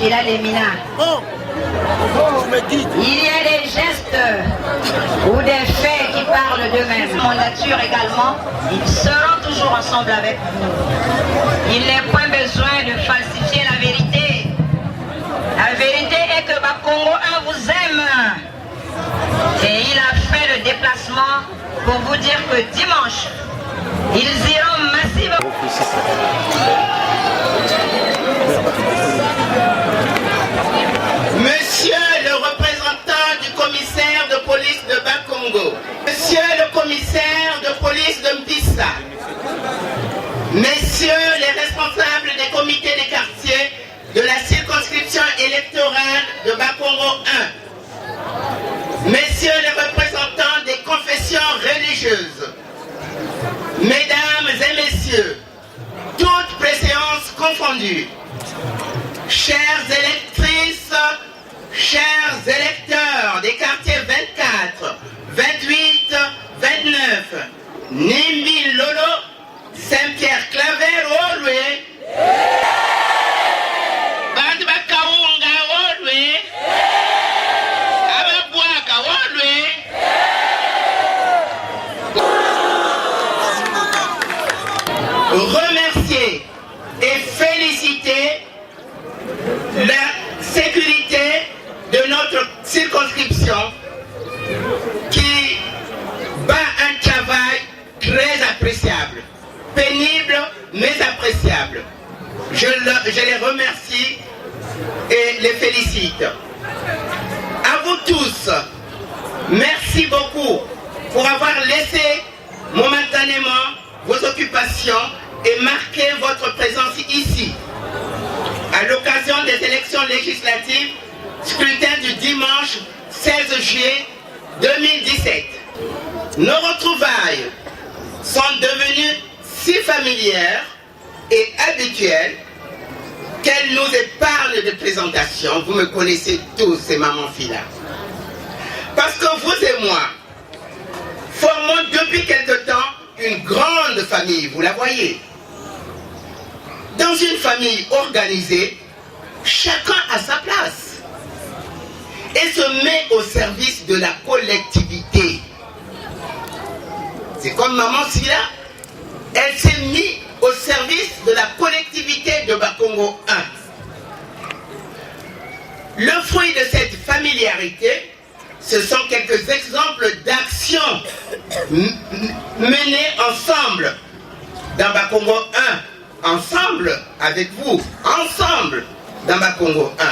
il a les minas. Il y a des gestes ou des faits qui parlent d'eux-mêmes. Mandature également, ils seront toujours ensemble avec nous. Il n'est point besoin de falsifier la vérité. La vérité est que Bakongo 1 vous aime. Et il a fait le déplacement pour vous dire que dimanche, ils iront massivement. Monsieur le représentant du commissaire de police de Bakongo, monsieur le commissaire de police de Mpissa, messieurs les responsables des comités des quartiers de la circonscription électorale de Bakongo 1, messieurs les représentants des confessions religieuses, mesdames et messieurs, toutes préséances confondues, chères électrices, chers électeurs des quartiers 24, 28, 29, Nimbi Lolo, Saint-Pierre Claver, Olwe, Bandba Kaunga, Olwe, Ababouaka, Olwe. Remercier et féliciter la sécurité de notre circonscription qui bat un travail très appréciable, pénible mais appréciable. Je les remercie et les félicite. À vous tous, merci beaucoup pour avoir laissé momentanément vos occupations et marqué votre présence ici à l'occasion des élections législatives, scrutin du dimanche 16 juillet 2017. Nos retrouvailles sont devenues si familières et habituelles qu'elles nous épargnent de présentation. Vous me connaissez tous, ces mamans filles-là. Parce que vous et moi formons depuis quelque temps une grande famille, vous la voyez. Dans une famille organisée, chacun a sa place et se met au service de la collectivité. C'est comme maman Silla, elle s'est mise au service de la collectivité de Bakongo 1. Le fruit de cette familiarité, ce sont quelques exemples d'actions menées ensemble dans Bakongo 1, ensemble avec vous, ensemble dans Bakongo 1.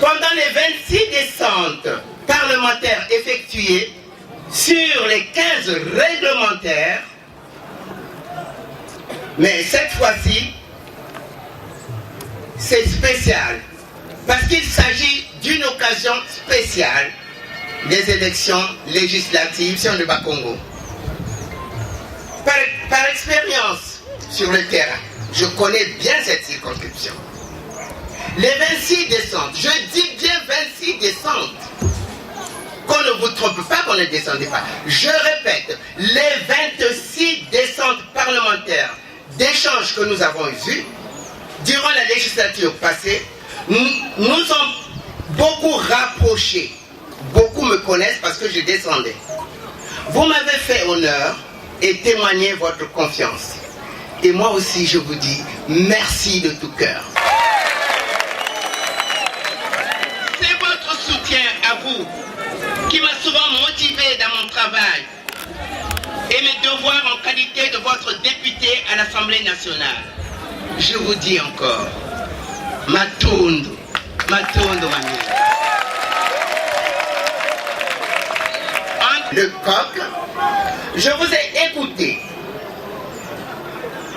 Pendant les 26 descentes parlementaires effectuées sur les 15 réglementaires, mais cette fois-ci, c'est spécial, parce qu'il s'agit d'une occasion spéciale des élections législatives sur le Bakongo. Par expérience sur le terrain, je connais bien cette circonscription. Les 26 descentes, je dis bien 26 descentes, qu'on ne vous trompe pas qu'on ne descendait pas. Je répète, les 26 descentes parlementaires d'échanges que nous avons eus durant la législature passée nous ont beaucoup rapprochés. Beaucoup me connaissent parce que je descendais. Vous m'avez fait honneur et témoigné votre confiance. Et moi aussi, je vous dis merci de tout cœur. C'est votre soutien à vous qui m'a souvent motivé dans mon travail et mes devoirs en qualité de votre député à l'Assemblée nationale. Je vous dis encore, Matundu, Matundu, Mami. Le coq, je vous ai écouté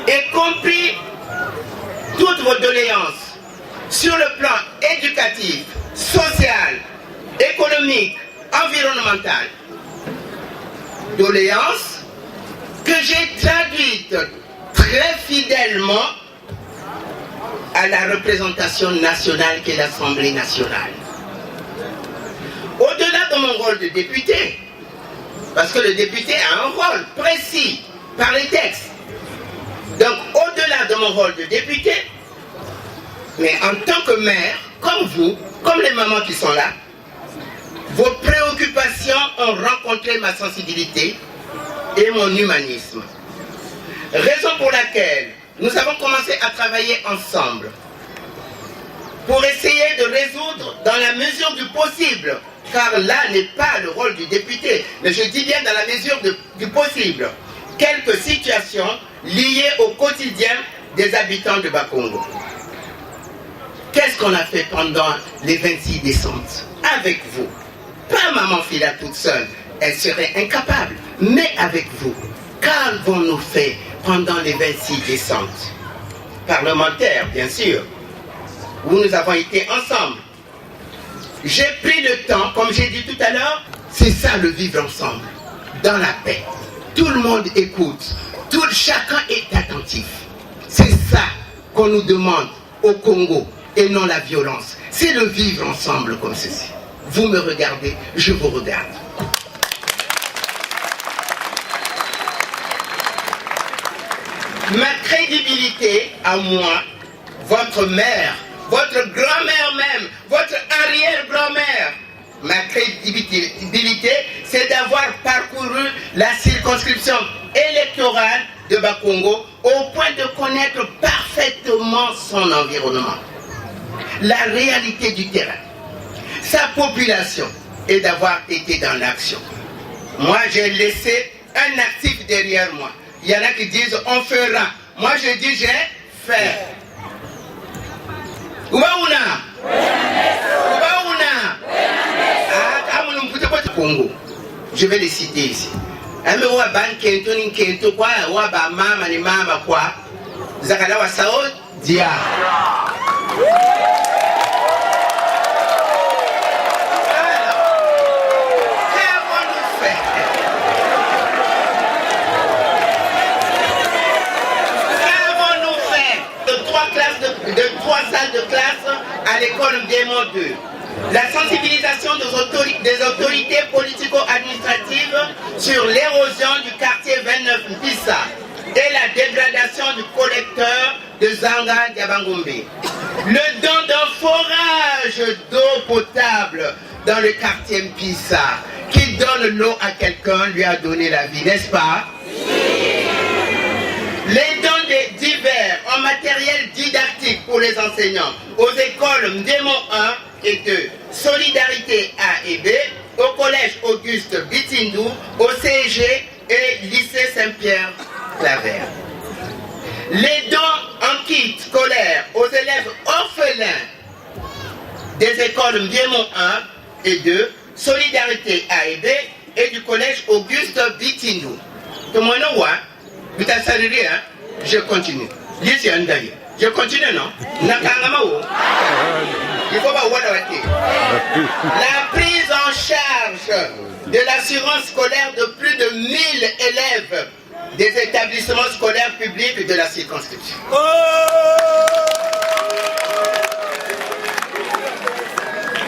et compris toutes vos doléances sur le plan éducatif, social, économique, environnemental. Doléances que j'ai traduites très fidèlement à la représentation nationale qu'est l'Assemblée nationale. Au-delà de mon rôle de député, parce que le député a un rôle précis par les textes. Donc, au-delà de mon rôle de député, Mais en tant que mère, comme vous, comme les mamans qui sont là, vos préoccupations ont rencontré ma sensibilité et mon humanisme. Raison pour laquelle nous avons commencé à travailler ensemble pour essayer de résoudre dans la mesure du possible, car là n'est pas le rôle du député, mais je dis bien dans la mesure du possible, quelques situations liées au quotidien des habitants de Bakongo. Qu'est-ce qu'on a fait pendant les 26 décembre avec vous? Pas Maman Fila toute seule, elle serait incapable, mais avec vous. Qu'avons-nous fait pendant les 26 décembre? Parlementaires, bien sûr, où nous avons été ensemble. J'ai pris le temps, comme j'ai dit tout à l'heure, c'est ça le vivre ensemble, dans la paix. Tout le monde écoute, chacun est attentif. C'est ça qu'on nous demande au Congo et non la violence. C'est le vivre ensemble comme ceci. Vous me regardez, je vous regarde. Ma crédibilité à moi, votre mère, votre grand-mère même, votre arrière-grand-mère, ma crédibilité, c'est d'avoir parcouru la circonscription électorale de Bakongo au point de connaître parfaitement son environnement, la réalité du terrain, sa population et d'avoir été dans l'action. Moi, j'ai laissé un actif derrière moi. Il y en a qui disent on fera. Moi, je dis j'ai fait. Je vais les citer ici. De 3 salles de classe à l'école Démon 2. La sensibilisation des autorités politico-administratives sur l'érosion du quartier 29 Pissa et la dégradation du collecteur de Zanga Diabangombe. Le don d'un forage d'eau potable dans le quartier Pissa. Qui donne l'eau à quelqu'un lui a donné la vie, n'est-ce pas? Les dons divers en matériel didactique pour les enseignants aux écoles Ndémon 1 et 2, Solidarité A et B, au collège Auguste Bitindou, au CG et lycée Saint-Pierre-Claver. Les dons en kit scolaire aux élèves orphelins des écoles Ndémon 1 et 2, Solidarité A et B et du collège Auguste Bitindou. Tout le monde voit? Je continue. Je continue, non? Il faut pas voir la prise en charge de l'assurance scolaire de plus de 1000 élèves des établissements scolaires publics de la circonscription.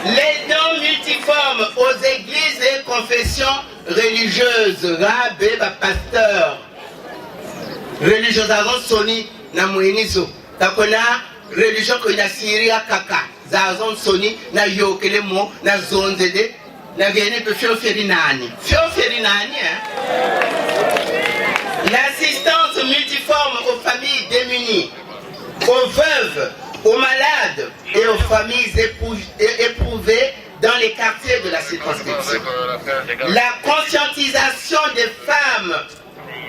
Les dons multiformes aux églises et confessions religieuses, rabbins, pasteurs, religieux avant Soni na Mouenizo. Takona religion ko na Syria kaka. Zazon Soni na Yokelemo na Zonzede na gene pe Fioferinani. Fioferinani L'assistance multiforme aux familles démunies, aux veuves, aux malades et aux familles éprouvées dans les quartiers de la circonscription. La conscientisation des femmes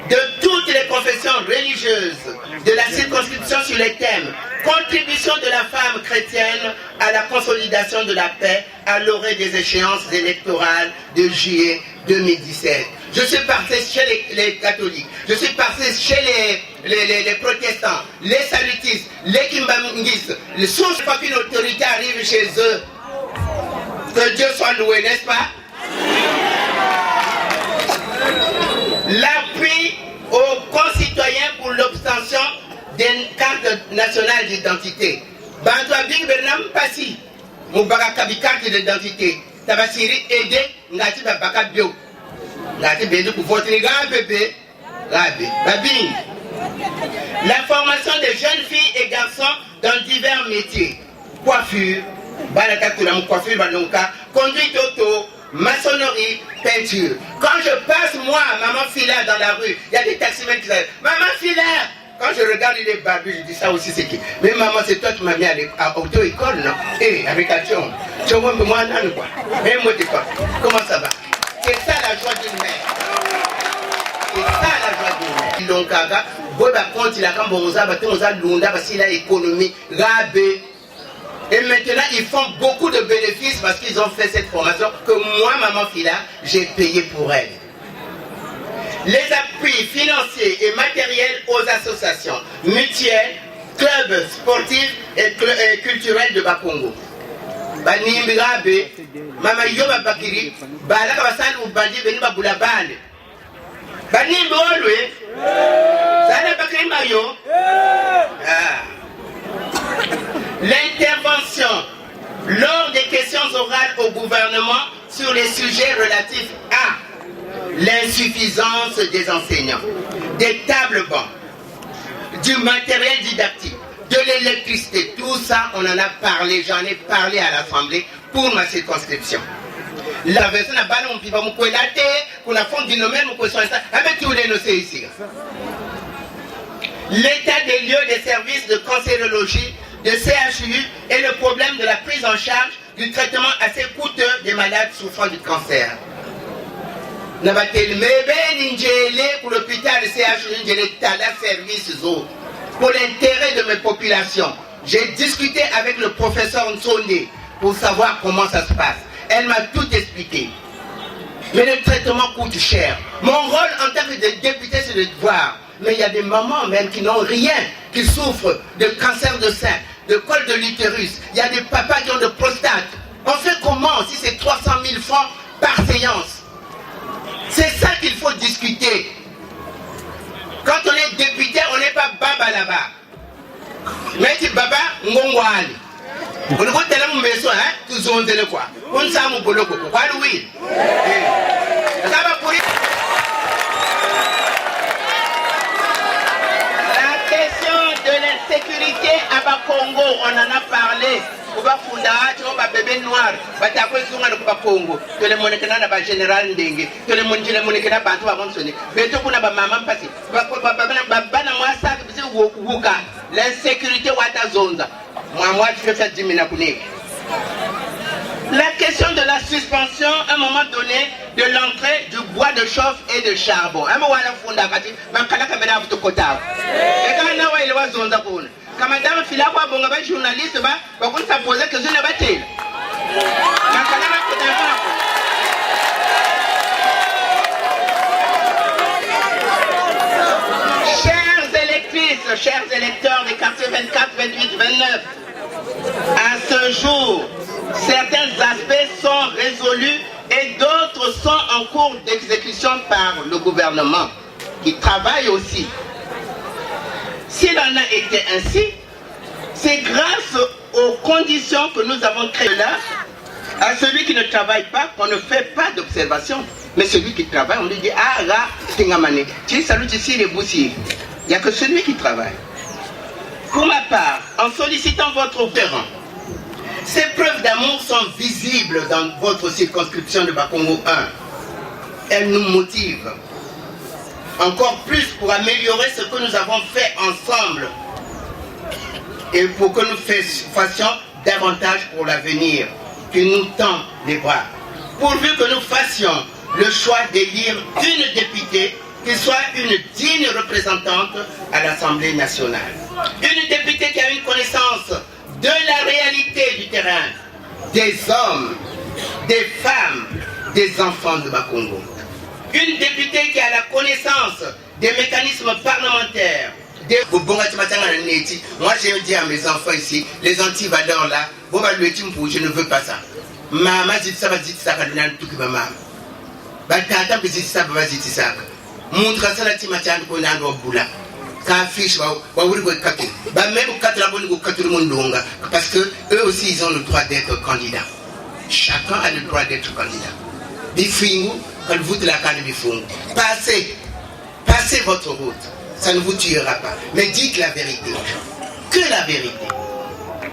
de toutes les confessions religieuses de la circonscription sur les thèmes contribution de la femme chrétienne à la consolidation de la paix à l'orée des échéances électorales de juillet 2017. Je suis parti chez les catholiques, je suis parti chez les protestants, les salutistes, les kimbangis, les sources pas qu'une autorité arrive chez eux. Que Dieu soit loué, n'est-ce pas? L'appui aux concitoyens pour l'obtention d'une carte nationale d'identité. Bantoua Big Bernam Passi, Moubaka Kabi carte d'identité. Tabasiri aidé, Ngati Babaka Bio. Ngati Bédou pour voter grand bébé, Rabé, Babing. La formation des jeunes filles et garçons dans divers métiers. Coiffure, conduite auto, maçonnerie, peinture. Quand je passe, moi, maman Fila dans la rue, il y a des taximens qui disent maman Fila. Quand je regarde les barbus, je dis ça aussi c'est qui. Mais maman, c'est toi qui m'as mis à auto-école, non? Eh, avec action. Tu vois, moi, non, quoi. Mais moi, t'es quoi? Comment ça va? C'est ça la joie d'une mère. C'est ça la joie d'une mère. Donc, il a quand l'économie, et maintenant, ils font beaucoup de bénéfices parce qu'ils ont fait cette formation que moi, maman Fila, j'ai payé pour elle. Les appuis financiers et matériels aux associations, mutuelles, clubs sportifs et culturels de Bakongo. Banimirabe, Mama Yoba Bakiri, Balaka Basan ou Bandi Beniba Boulabane. Banimolwe, Zana Bakiri Mayo. L'intervention lors des questions orales au gouvernement sur les sujets relatifs à l'insuffisance des enseignants, des tables bancs, du matériel didactique, de l'électricité, tout ça on en a parlé, j'en ai parlé à l'Assemblée pour ma circonscription. La version à balle, on peut pas me laté, qu'on a fond du nommé, on peut ça, avec tous les noces ici. L'état des lieux des services de cancérologie, de CHU et le problème de la prise en charge du traitement assez coûteux des malades souffrant du cancer. Pour l'hôpital CHU, pour l'intérêt de mes populations, j'ai discuté avec le professeur Nsonde pour savoir comment ça se passe. Elle m'a tout expliqué. Mais le traitement coûte cher. Mon rôle en tant que député, c'est de voir. Mais il y a des mamans même qui n'ont rien, qui souffrent de cancer de sein, de col de l'utérus. Il y a des papas qui ont de prostate. On fait comment si c'est 300 000 francs par séance? C'est ça qu'il faut discuter. Quand on est député, on n'est pas baba là-bas. Mais tu baba, ngongwani. On ne peut pas me mettre hein, tout ce monde est quoi. On ne sait pas mon quoi oui. Ça va pour la question de l'insécurité à Bakongo, on en a parlé. On va fonder un bébé noir. On va appeler le Bakongo. Que le monde est général Ndengue. Que le monde est bantou avant de sonner. Mais tout le monde a maman passé. L'insécurité wata zonza. Moi, je fais ça 10 minutes. La question de la suspension, à un moment donné, de l'entrée du bois de chauffe et de charbon. Un moment où on a fait, quand madame Filakwa Bongaba journaliste, on s'est posé que je n'ai pas été. Chers électrices, chers électeurs des quartiers 24, 28, 29, à ce jour, certains aspects sont résolus et d'autres sont en cours d'exécution par le gouvernement, qui travaille aussi. S'il en a été ainsi, c'est grâce aux conditions que nous avons créées là, à celui qui ne travaille pas, qu'on ne fait pas d'observation. Mais celui qui travaille, on lui dit, ah là, Tingamane, tu salues ici les boussiers. Il n'y a que celui qui travaille. Pour ma part, en sollicitant votre terrain, ces preuves d'amour sont visibles dans votre circonscription de Bakongo 1. Elles nous motivent. Encore plus pour améliorer ce que nous avons fait ensemble et pour que nous fassions davantage pour l'avenir, qui nous tend les bras. Pourvu que nous fassions le choix d'élire une députée qui soit une digne représentante à l'Assemblée nationale. Une députée qui a une connaissance de la réalité du terrain, des hommes, des femmes, des enfants de Bakongo. Une députée qui a la connaissance des mécanismes parlementaires. Moi j'ai dit à mes enfants ici, les anti-valeurs là, je ne veux pas ça. Maman dit ça, va dire ça, va donner tout que maman. Tata dit ça, va dire ça. Montre ça la timatian qu'on a dans le boula. Quand fiche va ouvrir le café. Même au 4 la bonne au 4 le monde parce que eux aussi ils ont le droit d'être candidats. Chacun a le droit d'être candidat. Bifingu, quand vous de la canne bifingu. Passez votre route. Ça ne vous tuera pas. Mais dites la vérité. Que la vérité.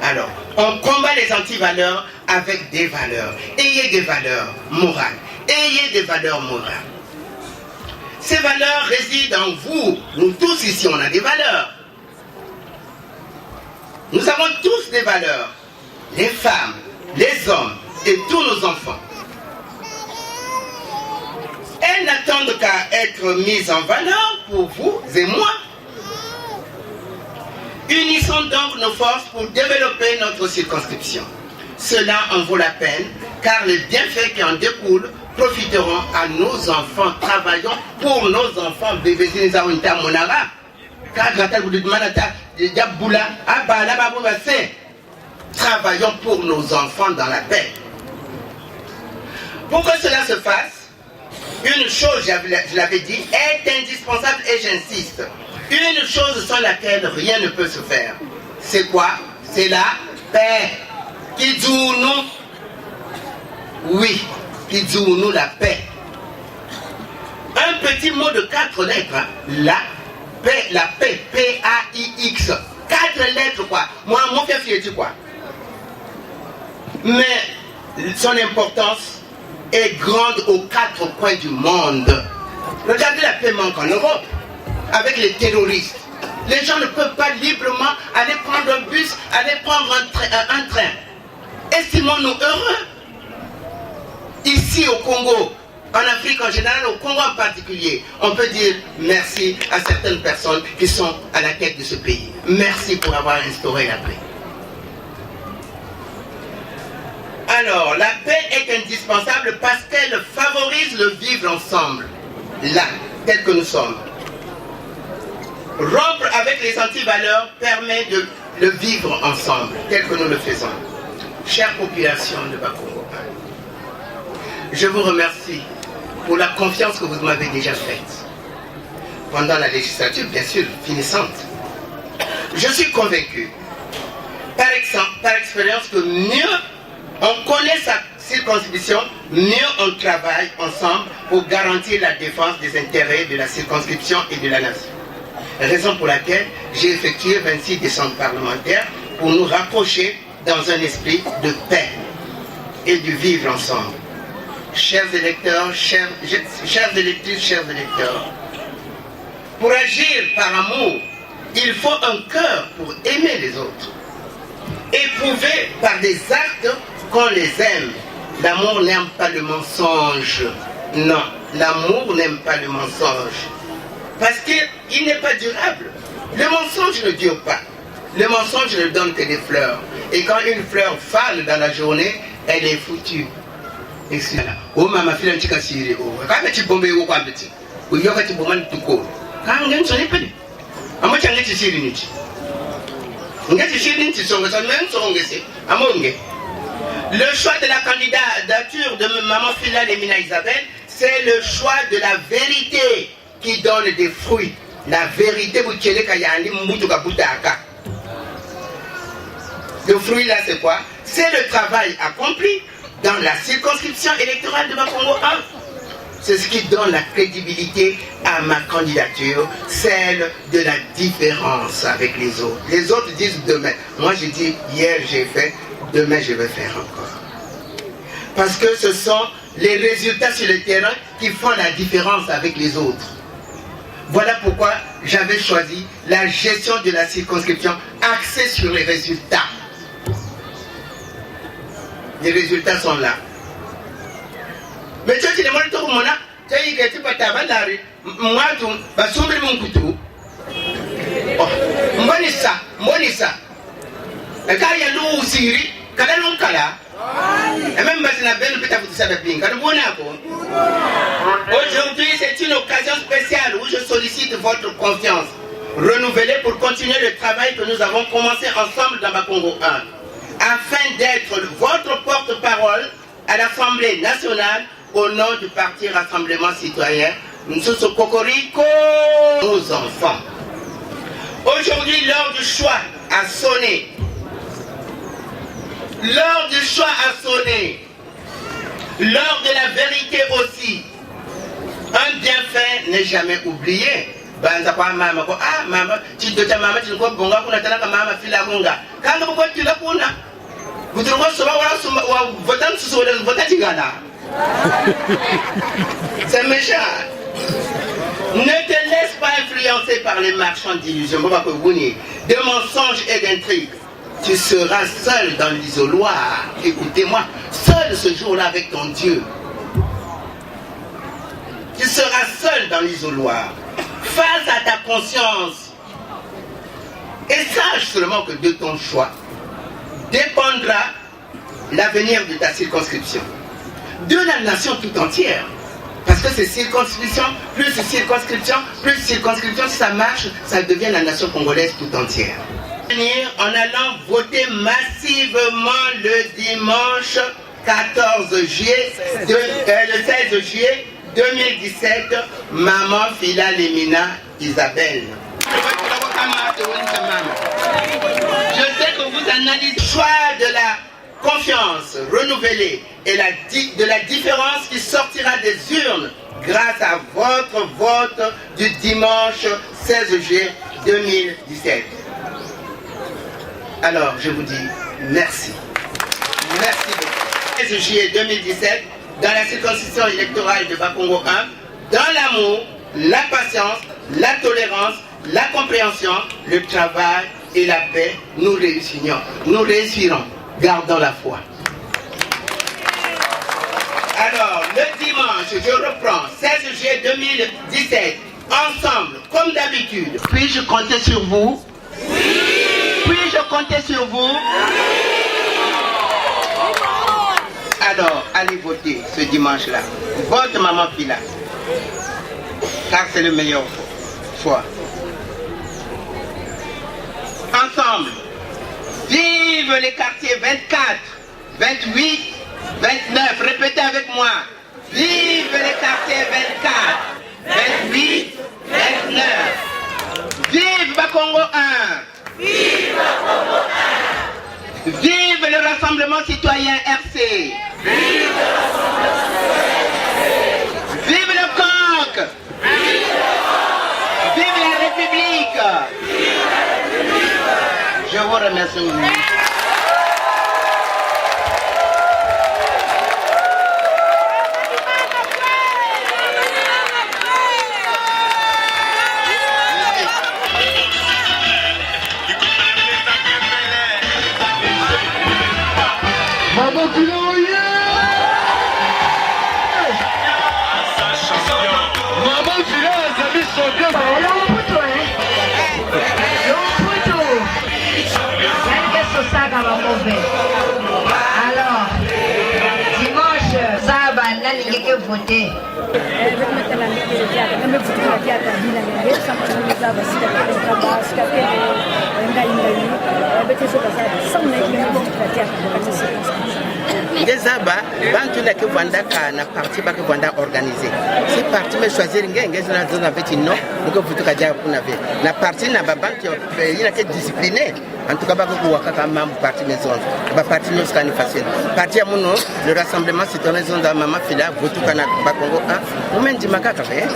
Alors, on combat les antivaleurs avec des valeurs. Ayez des valeurs morales. Ayez des valeurs morales. Ces valeurs résident en vous. Nous tous ici, on a des valeurs. Nous avons tous des valeurs. Les femmes, les hommes et tous nos enfants. Elles n'attendent qu'à être mises en valeur pour vous et moi. Unissons donc nos forces pour développer notre circonscription. Cela en vaut la peine, car les bienfaits qui en découlent profiteront à nos enfants. Travaillons pour nos enfants. Travaillons pour nos enfants dans la paix. Pour que cela se fasse, une chose, je l'avais dit, est indispensable et j'insiste. Une chose sans laquelle rien ne peut se faire. C'est quoi? C'est la paix. Qui dit nous? Oui, qui dit nous la paix. Un petit mot de 4 lettres, hein? La paix, P-A-I-X. 4 lettres quoi. Moi, mon père dit quoi? Mais son importance est grande aux 4 coins du monde. Regardez la paix manque en Europe. Avec les terroristes. Les gens ne peuvent pas librement aller prendre un bus, aller prendre un train. Estimons-nous heureux. Ici au Congo, en Afrique en général, au Congo en particulier, on peut dire merci à certaines personnes qui sont à la tête de ce pays. Merci pour avoir instauré la paix. Alors, la paix est indispensable parce qu'elle favorise le vivre ensemble. Là, tel que nous sommes. Rompre avec les antivaleurs permet de le vivre ensemble, tel que nous le faisons. Chère population de Bakongo, je vous remercie pour la confiance que vous m'avez déjà faite pendant la législature, bien sûr, finissante. Je suis convaincu, par expérience, que mieux on connaît sa circonscription, mieux on travaille ensemble pour garantir la défense des intérêts de la circonscription et de la nation. Raison pour laquelle j'ai effectué 26 descentes parlementaires pour nous rapprocher dans un esprit de paix et de vivre ensemble. Chers électeurs, chères électrices, chers électeurs, pour agir par amour, il faut un cœur pour aimer les autres. Éprouver par des actes qu'on les aime. L'amour n'aime pas le mensonge. Non, l'amour n'aime pas le mensonge. Parce qu'il n'est pas durable. Le mensonge ne dure pas. Le mensonge ne donne que des fleurs. Et quand une fleur fane dans la journée, elle est foutue. Et c'est là. Oh maman, fille, tu casses les oh. Quand tu bombes au quoi petit. Ou y a tu bombes tout court. Quand on gagne son épée. À moi tu as été chez l'unité. On gagne chez l'unité, son même son gessé. À mon gars. Le choix de la candidature de maman Phila Lemina Isabelle, c'est le choix de la vérité qui donne des fruits. La vérité, vous tirez Kayani Moutuka Boutaka. Le fruit là, c'est quoi? C'est le travail accompli dans la circonscription électorale de Bakongo 1. C'est ce qui donne la crédibilité à ma candidature, celle de la différence avec les autres. Les autres disent demain. Moi, je dis hier j'ai fait, demain je vais faire encore. Parce que ce sont les résultats sur le terrain qui font la différence avec les autres. Voilà pourquoi j'avais choisi la gestion de la circonscription axée sur les résultats. Les résultats sont là. Mais tu as dit, moi, tu as dit que tu peux t'avancer. Moi, tu vas sombrer mon couteau. Monissa. Et quand il y a l'eau au Syrie, quand il y a l'eau kala, et même si la belle peut-être vous savez bien, aujourd'hui, c'est une occasion spéciale où je sollicite votre confiance renouvelée pour continuer le travail que nous avons commencé ensemble dans Bakongo 1, afin d'être votre porte-parole à l'Assemblée nationale au nom du Parti Rassemblement Citoyen, Moussoussou Cocorico, nos enfants. Aujourd'hui, l'heure du choix a sonné. L'heure du choix a sonné. L'heure de la vérité aussi. Un bienfait n'est jamais oublié. banza kwa mama ko mama chido cha mama chilikuwa bonga kuna tana kama mama fila bonga kanga ko tila kuna butungo soba wala suma wa votant so wala votant ngana c'est méchant. Ne te laisse pas influencer par les marchands d'illusions, de mensonges et d'intrigues. Tu seras seul dans l'isoloir. Écoutez-moi, seul ce jour-là avec ton Dieu. Tu seras seul dans l'isoloir, face à ta conscience. Et sache seulement que de ton choix dépendra l'avenir de ta circonscription, de la nation tout entière. Parce que c'est circonscription, si ça marche, ça devient la nation congolaise tout entière. En allant voter massivement le dimanche 14 juillet, le 16 juillet 2017, Maman Fila Lemina Isabelle. Je sais que vous analysez le choix de la confiance renouvelée et de la différence qui sortira des urnes grâce à votre vote du dimanche 16 juillet 2017. Alors, je vous dis merci. Merci beaucoup. 16 juillet 2017, dans la circonscription électorale de Bakongo 1, dans l'amour, la patience, la tolérance, la compréhension, le travail et la paix, nous réussirons. Nous réussirons. Gardons la foi. Alors, le dimanche, je reprends, 16 juillet 2017, ensemble, comme d'habitude. Puis-je compter sur vous? Oui. Puis-je compter sur vous? Oui. Alors, allez voter ce dimanche-là. Vote Maman Fila. Car c'est le meilleur choix. Ensemble. Vive les quartiers 24, 28, 29. Répétez avec moi. Vive les quartiers 24, 28, 29. Vive Bakongo 1. Vive Bakongo 1. Vive le Rassemblement Citoyen RC. Vive le Rassemblement Citoyen RC. Vive le COQ. Vive le COQ. Vive la République. Vive la République. Je vous remercie. Alors, dimanche, ça va aller voter. Ngezaba bantu na ke vandaka na parti ba ke vanda organiser. Si parti me choisir ngeze na zona veti non, ngo vutuka ja kuna ve. Na parti na ba bantu ina ke discipliné. En tout cas ba ko waka ka mam parti maison. Ba parti no skani facile. Parti ya muno le rassemblement citoyen zonda Maman Fila vutuka na Bakongo 1. Mumendi makaka ve.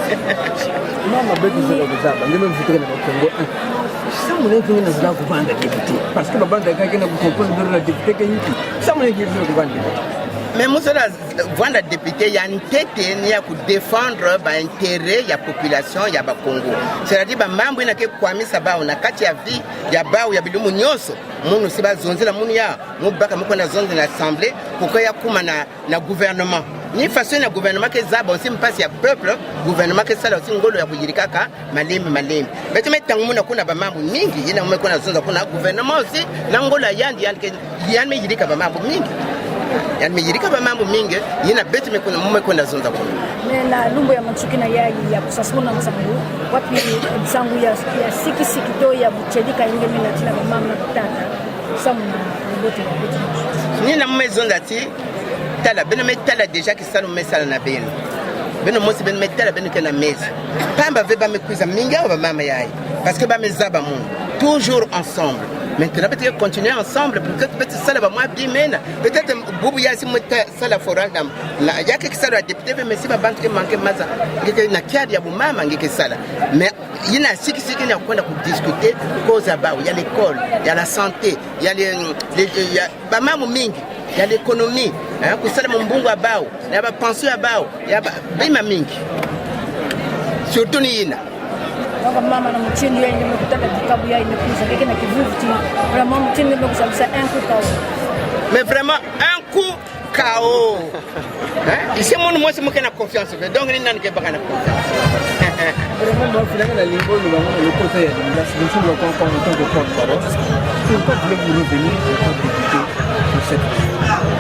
Mama betu zela kuzaba ngeme vutuka na Bakongo 1. Samu ne kwenye nazila kuvanda député parce que babanda kake na kukompose de la député kenyi. Samu ne kwenye kuvanda. Mais moi, voilà député, il y a une tête qui défendre l'intérêt de la population de Congo. C'est-à-dire que mambo ina ke kwami sababu na kati ya vie ya bao ya bilumu nyoso munu siba zonzela munu ya mubaka mko na zonze na assemblée pourquoi ya kuma na gouvernement ni façon na gouvernement ke zaba aussi mpasi ya peuple gouvernement ke sala aussi ngolo ya kujirikaka malemi bete metangu na kuna ba mambo mingi ina mko na zonza kuna gouvernement aussi na ngolo yandi yani mejirika ba mambo mingi yani mejirika ba mambo mingi ina bete mekuna mmekwenda zonza kuna na lumbo ya matsuki na ya kusasuna msamu wapi msangu ya siki to ya buchelika ingeme na tina mama tata samu na bote ya bote ni na mmezonza ti tala beno metala déjà ki salo mesala na beno mosi beno metala beno ke na mesa pamba ve ba mekuza mingi ba mama yayi parce que ba mezaba mu toujours ensemble Maintenant, peut-être continuer ensemble pour que peut-être ça va moins bien. Peut-être Boubou Yassi ça la forage. Il y a quelque chose à député, mais si ma banque manque maza, il y a qui a dit à maman qui ça. Mais il y a ce qui est qu'on a pour discuter cause à bas. Il y a l'école, il y a la santé, il y a les maman mingi. Il y a l'économie, il y a la pension, il y a la mingi. Surtout Nina. Mama na mtini yeye nimekutana kitabu yeye imekuza kile na kivuti vraiment mtini nimekuza un coup KO. Mais vraiment un coup KO. Ici moi c'est moi qui ai confiance donc ni nani ke baka na confiance. Vraiment bon finalement la limbo le conseil de la solution doit encore en tant que porte-parole. Pourquoi voulez-vous revenir en député pour cette?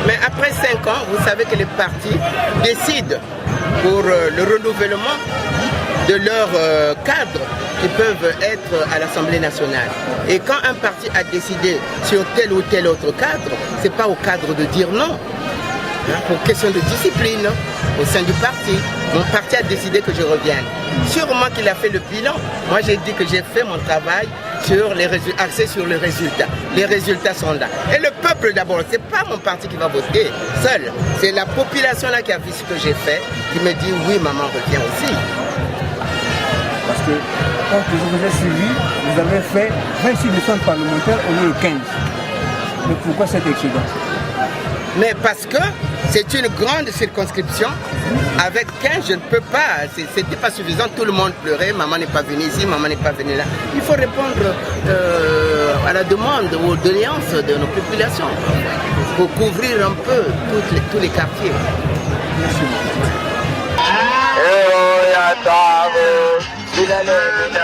Mais après 5 ans, vous savez que les partis décident pour le renouvellement de leurs cadres qui peuvent être à l'Assemblée nationale. Et quand un parti a décidé sur tel ou tel autre cadre, ce n'est pas au cadre de dire non. Pour question de discipline au sein du parti. Mon parti a décidé que je revienne. Sûrement qu'il a fait le bilan. Moi j'ai dit que j'ai fait mon travail sur les résultats, axé sur les résultats. Les résultats sont là. Et le peuple d'abord, ce n'est pas mon parti qui va voter seul. C'est la population là qui a vu ce que j'ai fait, qui me dit oui maman reviens aussi. Parce que quand je vous ai suivi, vous avez fait 26 descentes parlementaires au lieu de 15. Mais pourquoi cet excédent? Mais parce que c'est une grande circonscription. Avec 15, je ne peux pas. C'était pas suffisant. Tout le monde pleurait. Maman n'est pas venue ici, maman n'est pas venue là. Il faut répondre à la demande, aux doléances de nos populations pour couvrir un peu tous les quartiers. Merci. Libérez